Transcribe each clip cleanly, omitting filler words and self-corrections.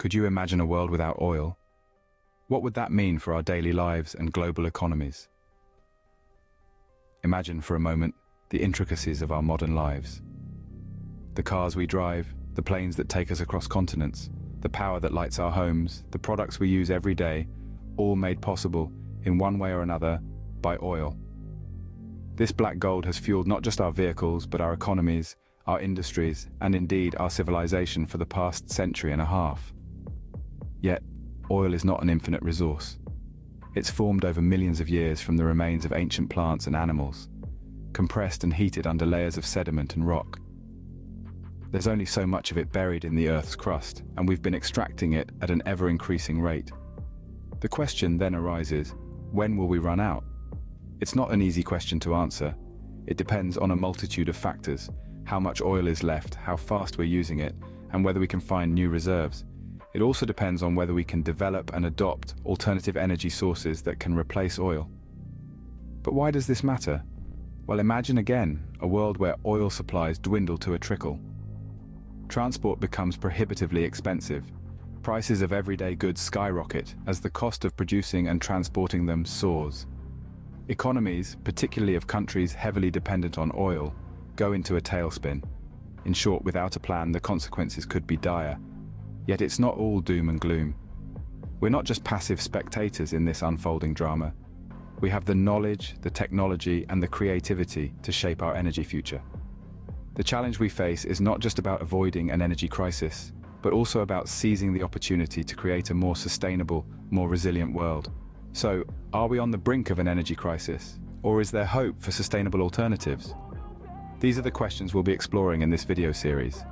Could you imagine a world without oil? What would that mean for our daily lives and global economies? Imagine for a moment the intricacies of our modern lives. The cars we drive, the planes that take us across continents, the power that lights our homes, the products we use every day, all made possible, in one way or another, by oil. This black gold has fueled not just our vehicles, but our economies, our industries, and indeed our civilization for the past century and a half. Yet, oil is not an infinite resource. It's formed over millions of years from the remains of ancient plants and animals, compressed and heated under layers of sediment and rock. There's only so much of it buried in the Earth's crust, and we've been extracting it at an ever-increasing rate. The question then arises, when will we run out? It's not an easy question to answer. It depends on a multitude of factors: how much oil is left, how fast we're using it, and whether we can find new reserves. It also depends on whether we can develop and adopt alternative energy sources that can replace oil. But why does this matter? Well, imagine again a world where oil supplies dwindle to a trickle. Transport becomes prohibitively expensive. Prices of everyday goods skyrocket as the cost of producing and transporting them soars. Economies, particularly of countries heavily dependent on oil, go into a tailspin. In short, without a plan, the consequences could be dire. Yet it's not all doom and gloom. We're not just passive spectators in this unfolding drama. We have the knowledge, the technology, and the creativity to shape our energy future. The challenge we face is not just about avoiding an energy crisis, but also about seizing the opportunity to create a more sustainable, more resilient world. So, are we on the brink of an energy crisis, or is there hope for sustainable alternatives? These are the questions we'll be exploring in this video series.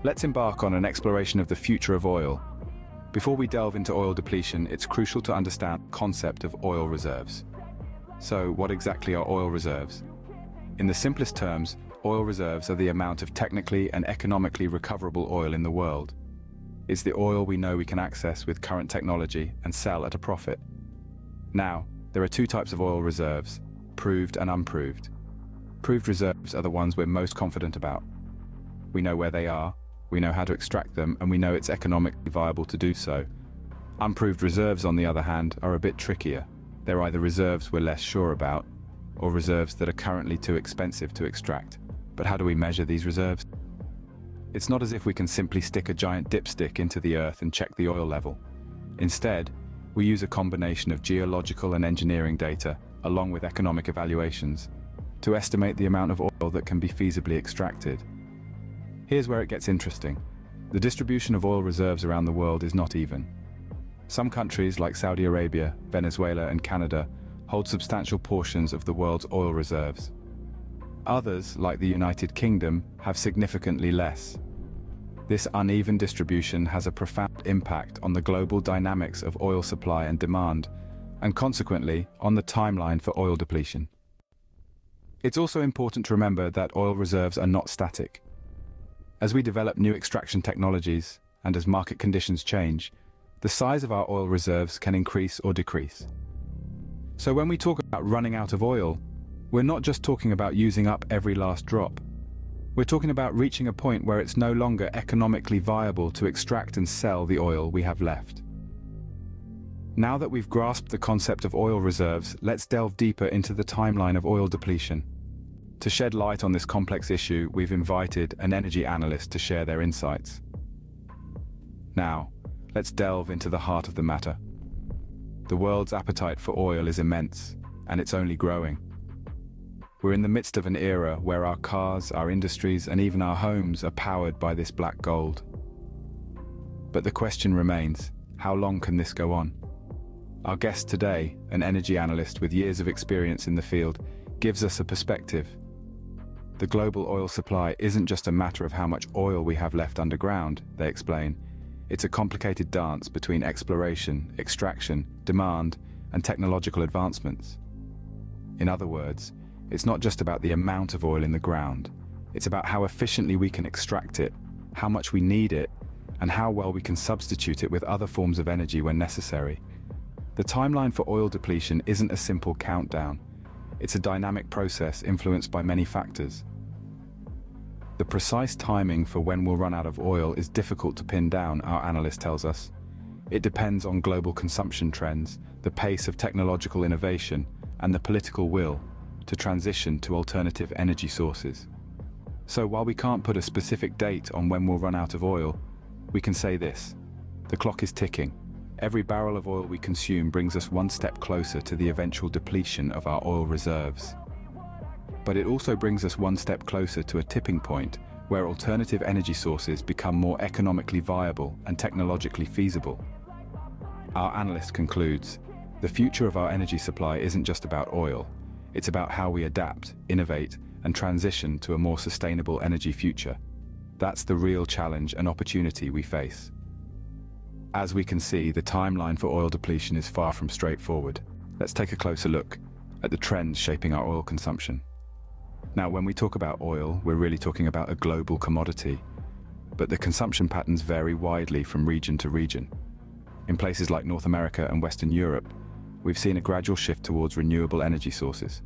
Let's embark on an exploration of the future of oil. Before we delve into oil depletion, it's crucial to understand the concept of oil reserves. So, what exactly are oil reserves? In the simplest terms, oil reserves are the amount of technically and economically recoverable oil in the world. It's the oil we know we can access with current technology and sell at a profit. Now, there are two types of oil reserves: proved and unproved. Proved reserves are the ones we're most confident about. We know where they are, we know how to extract them, and we know it's economically viable to do so. Unproved reserves, on the other hand, are a bit trickier. They're either reserves we're less sure about, or reserves that are currently too expensive to extract. But how do we measure these reserves? It's not as if we can simply stick a giant dipstick into the earth and check the oil level. Instead, we use a combination of geological and engineering data, along with economic evaluations, to estimate the amount of oil that can be feasibly extracted. Here's where it gets interesting. The distribution of oil reserves around the world is not even. Some countries like Saudi Arabia, Venezuela, and Canada hold substantial portions of the world's oil reserves. Others, like the United Kingdom, have significantly less. This uneven distribution has a profound impact on the global dynamics of oil supply and demand, and consequently, on the timeline for oil depletion. It's also important to remember that oil reserves are not static. As we develop new extraction technologies, and as market conditions change, the size of our oil reserves can increase or decrease. So when we talk about running out of oil, we're not just talking about using up every last drop. We're talking about reaching a point where it's no longer economically viable to extract and sell the oil we have left. Now that we've grasped the concept of oil reserves, let's delve deeper into the timeline of oil depletion. To shed light on this complex issue, we've invited an energy analyst to share their insights. Now, let's delve into the heart of the matter. The world's appetite for oil is immense, and it's only growing. We're in the midst of an era where our cars, our industries, and even our homes are powered by this black gold. But the question remains, how long can this go on? Our guest today, an energy analyst with years of experience in the field, gives us a perspective. The global oil supply isn't just a matter of how much oil we have left underground, they explain. It's a complicated dance between exploration, extraction, demand, and technological advancements. In other words, it's not just about the amount of oil in the ground. It's about how efficiently we can extract it, how much we need it, and how well we can substitute it with other forms of energy when necessary. The timeline for oil depletion isn't a simple countdown. It's a dynamic process influenced by many factors. The precise timing for when we'll run out of oil is difficult to pin down, our analyst tells us. It depends on global consumption trends, the pace of technological innovation, and the political will to transition to alternative energy sources. So while we can't put a specific date on when we'll run out of oil, we can say this: the clock is ticking. Every barrel of oil we consume brings us one step closer to the eventual depletion of our oil reserves. But it also brings us one step closer to a tipping point where alternative energy sources become more economically viable and technologically feasible. Our analyst concludes, the future of our energy supply isn't just about oil, it's about how we adapt, innovate, and transition to a more sustainable energy future. That's the real challenge and opportunity we face. As we can see, the timeline for oil depletion is far from straightforward. Let's take a closer look at the trends shaping our oil consumption. Now, when we talk about oil, we're really talking about a global commodity, but the consumption patterns vary widely from region to region. In places like North America and Western Europe, we've seen a gradual shift towards renewable energy sources.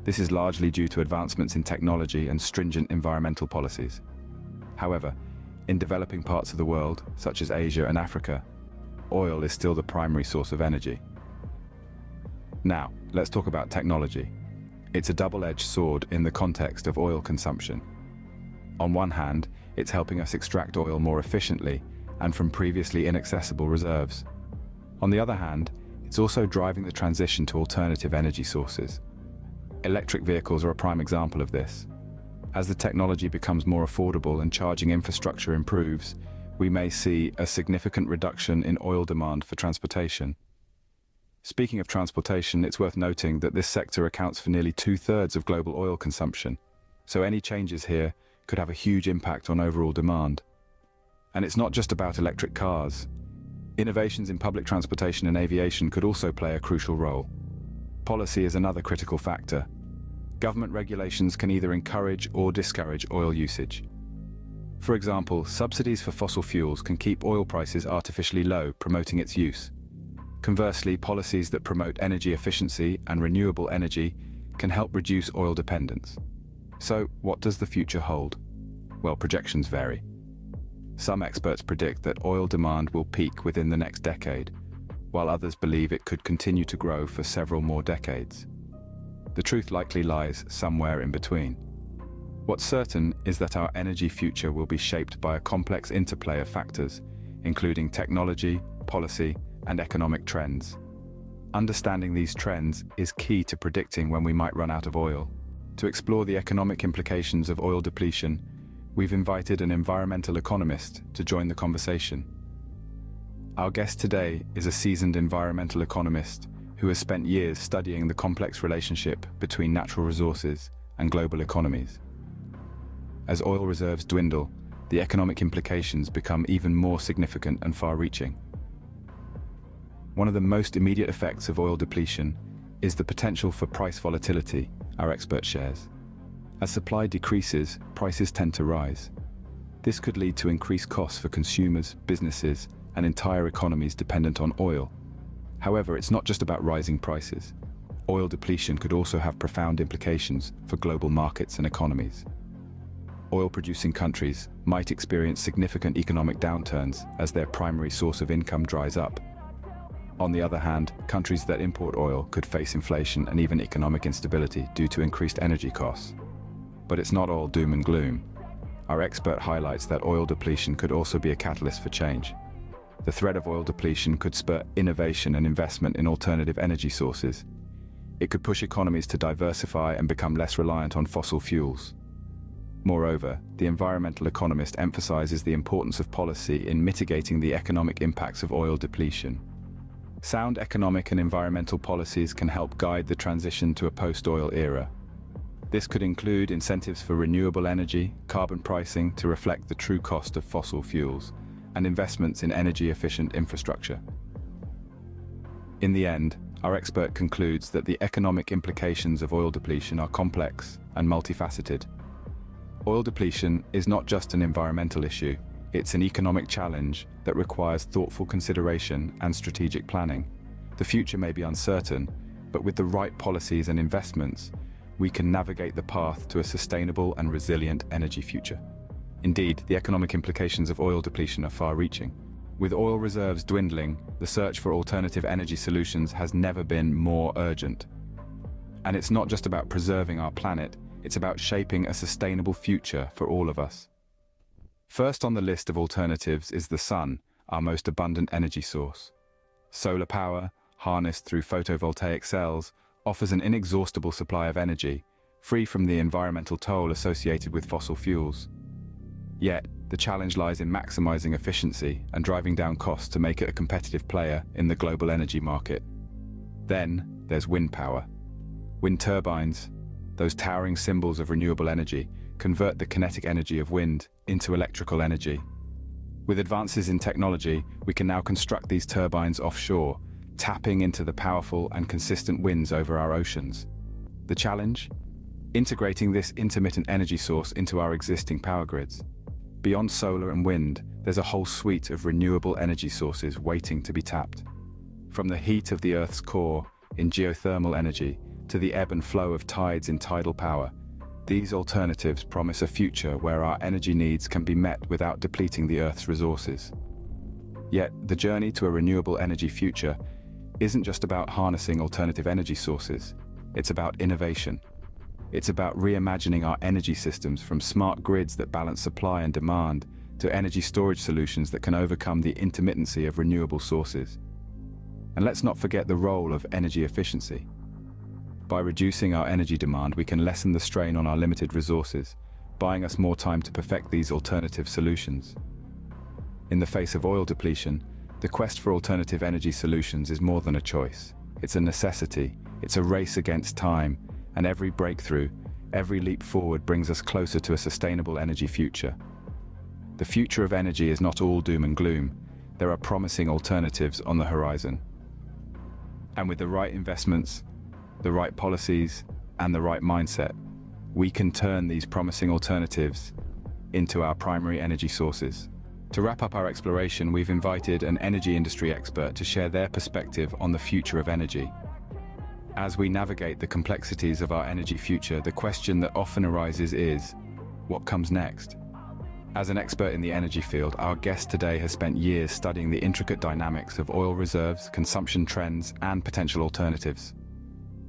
This is largely due to advancements in technology and stringent environmental policies. However, in developing parts of the world, such as Asia and Africa, oil is still the primary source of energy. Now, let's talk about technology. It's a double-edged sword in the context of oil consumption. On one hand, it's helping us extract oil more efficiently and from previously inaccessible reserves. On the other hand, it's also driving the transition to alternative energy sources. Electric vehicles are a prime example of this. As the technology becomes more affordable and charging infrastructure improves, we may see a significant reduction in oil demand for transportation. Speaking of transportation, it's worth noting that this sector accounts for nearly 2/3 of global oil consumption, so any changes here could have a huge impact on overall demand. And it's not just about electric cars. Innovations in public transportation and aviation could also play a crucial role. Policy is another critical factor. Government regulations can either encourage or discourage oil usage. For example, subsidies for fossil fuels can keep oil prices artificially low, promoting its use. Conversely, policies that promote energy efficiency and renewable energy can help reduce oil dependence. So, what does the future hold? Well, projections vary. Some experts predict that oil demand will peak within the next decade, while others believe it could continue to grow for several more decades. The truth likely lies somewhere in between. What's certain is that our energy future will be shaped by a complex interplay of factors, including technology, policy, and economic trends. Understanding these trends is key to predicting when we might run out of oil. To explore the economic implications of oil depletion, we've invited an environmental economist to join the conversation. Our guest today is a seasoned environmental economist who has spent years studying the complex relationship between natural resources and global economies. As oil reserves dwindle, the economic implications become even more significant and far-reaching. One of the most immediate effects of oil depletion is the potential for price volatility, our expert shares. As supply decreases, prices tend to rise. This could lead to increased costs for consumers, businesses, and entire economies dependent on oil. However, it's not just about rising prices. Oil depletion could also have profound implications for global markets and economies. Oil-producing countries might experience significant economic downturns as their primary source of income dries up. On the other hand, countries that import oil could face inflation and even economic instability due to increased energy costs. But it's not all doom and gloom. Our expert highlights that oil depletion could also be a catalyst for change. The threat of oil depletion could spur innovation and investment in alternative energy sources. It could push economies to diversify and become less reliant on fossil fuels. Moreover, the environmental economist emphasizes the importance of policy in mitigating the economic impacts of oil depletion. Sound economic and environmental policies can help guide the transition to a post-oil era. This could include incentives for renewable energy, carbon pricing to reflect the true cost of fossil fuels, and investments in energy-efficient infrastructure. In the end, our expert concludes that the economic implications of oil depletion are complex and multifaceted. Oil depletion is not just an environmental issue, it's an economic challenge that requires thoughtful consideration and strategic planning. The future may be uncertain, but with the right policies and investments, we can navigate the path to a sustainable and resilient energy future. Indeed, the economic implications of oil depletion are far-reaching. With oil reserves dwindling, the search for alternative energy solutions has never been more urgent. And it's not just about preserving our planet, it's about shaping a sustainable future for all of us. First on the list of alternatives is the sun, our most abundant energy source. Solar power, harnessed through photovoltaic cells, offers an inexhaustible supply of energy, free from the environmental toll associated with fossil fuels. Yet, the challenge lies in maximizing efficiency and driving down costs to make it a competitive player in the global energy market. Then, there's wind power. Wind turbines, those towering symbols of renewable energy, convert the kinetic energy of wind into electrical energy. With advances in technology, we can now construct these turbines offshore, tapping into the powerful and consistent winds over our oceans. The challenge? Integrating this intermittent energy source into our existing power grids. Beyond solar and wind, there's a whole suite of renewable energy sources waiting to be tapped. From the heat of the Earth's core in geothermal energy to the ebb and flow of tides in tidal power, these alternatives promise a future where our energy needs can be met without depleting the Earth's resources. Yet, the journey to a renewable energy future isn't just about harnessing alternative energy sources, it's about innovation. It's about reimagining our energy systems from smart grids that balance supply and demand to energy storage solutions that can overcome the intermittency of renewable sources. And let's not forget the role of energy efficiency. By reducing our energy demand, we can lessen the strain on our limited resources, buying us more time to perfect these alternative solutions. In the face of oil depletion, the quest for alternative energy solutions is more than a choice. It's a necessity, it's a race against time, and every breakthrough, every leap forward brings us closer to a sustainable energy future. The future of energy is not all doom and gloom. There are promising alternatives on the horizon. And with the right investments, the right policies, and the right mindset, we can turn these promising alternatives into our primary energy sources. To wrap up our exploration, we've invited an energy industry expert to share their perspective on the future of energy. As we navigate the complexities of our energy future, the question that often arises is, what comes next? As an expert in the energy field, our guest today has spent years studying the intricate dynamics of oil reserves, consumption trends, and potential alternatives.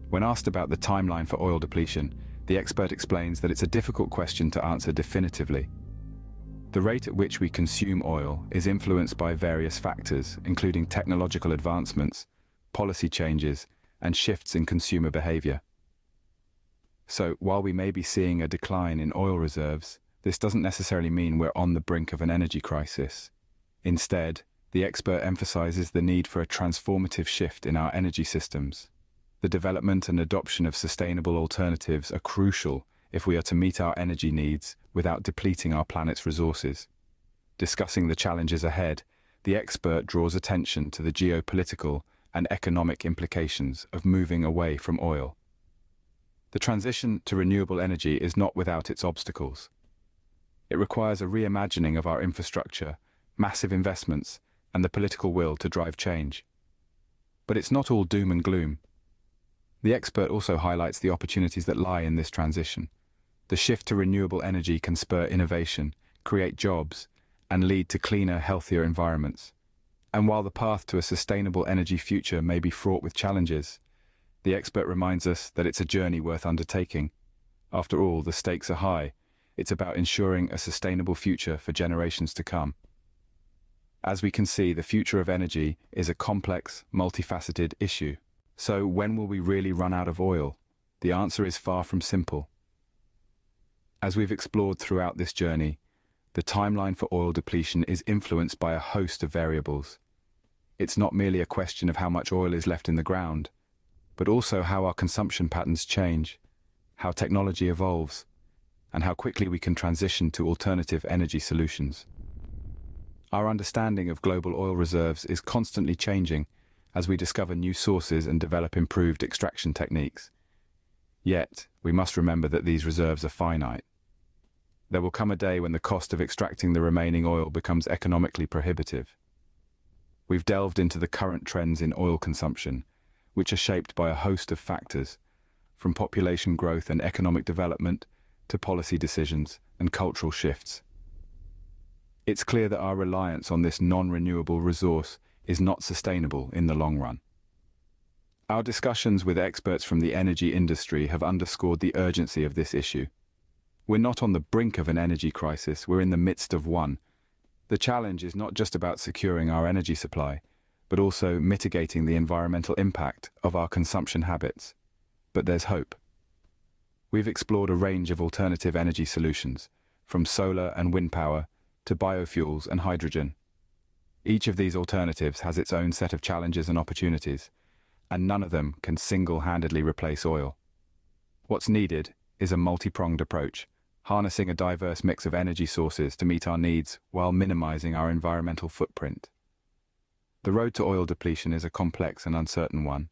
When asked about the timeline for oil depletion, the expert explains that it's a difficult question to answer definitively. The rate at which we consume oil is influenced by various factors, including technological advancements, policy changes, and shifts in consumer behavior. So, while we may be seeing a decline in oil reserves, this doesn't necessarily mean we're on the brink of an energy crisis. Instead, the expert emphasizes the need for a transformative shift in our energy systems. The development and adoption of sustainable alternatives are crucial if we are to meet our energy needs without depleting our planet's resources. Discussing the challenges ahead, the expert draws attention to the geopolitical and economic implications of moving away from oil. The transition to renewable energy is not without its obstacles. It requires a reimagining of our infrastructure, massive investments, and the political will to drive change. But it's not all doom and gloom. The expert also highlights the opportunities that lie in this transition. The shift to renewable energy can spur innovation, create jobs, and lead to cleaner, healthier environments. And while the path to a sustainable energy future may be fraught with challenges, the expert reminds us that it's a journey worth undertaking. After all, the stakes are high. It's about ensuring a sustainable future for generations to come. As we can see, the future of energy is a complex, multifaceted issue. So when will we really run out of oil? The answer is far from simple. As we've explored throughout this journey, the timeline for oil depletion is influenced by a host of variables. It's not merely a question of how much oil is left in the ground, but also how our consumption patterns change, how technology evolves, and how quickly we can transition to alternative energy solutions. Our understanding of global oil reserves is constantly changing as we discover new sources and develop improved extraction techniques. Yet, we must remember that these reserves are finite. There will come a day when the cost of extracting the remaining oil becomes economically prohibitive. We've delved into the current trends in oil consumption, which are shaped by a host of factors, from population growth and economic development to policy decisions and cultural shifts. It's clear that our reliance on this non-renewable resource is not sustainable in the long run. Our discussions with experts from the energy industry have underscored the urgency of this issue. We're not on the brink of an energy crisis, we're in the midst of one. The challenge is not just about securing our energy supply, but also mitigating the environmental impact of our consumption habits. But there's hope. We've explored a range of alternative energy solutions, from solar and wind power to biofuels and hydrogen. Each of these alternatives has its own set of challenges and opportunities, and none of them can single-handedly replace oil. What's needed is a multi-pronged approach, harnessing a diverse mix of energy sources to meet our needs while minimizing our environmental footprint. The road to oil depletion is a complex and uncertain one,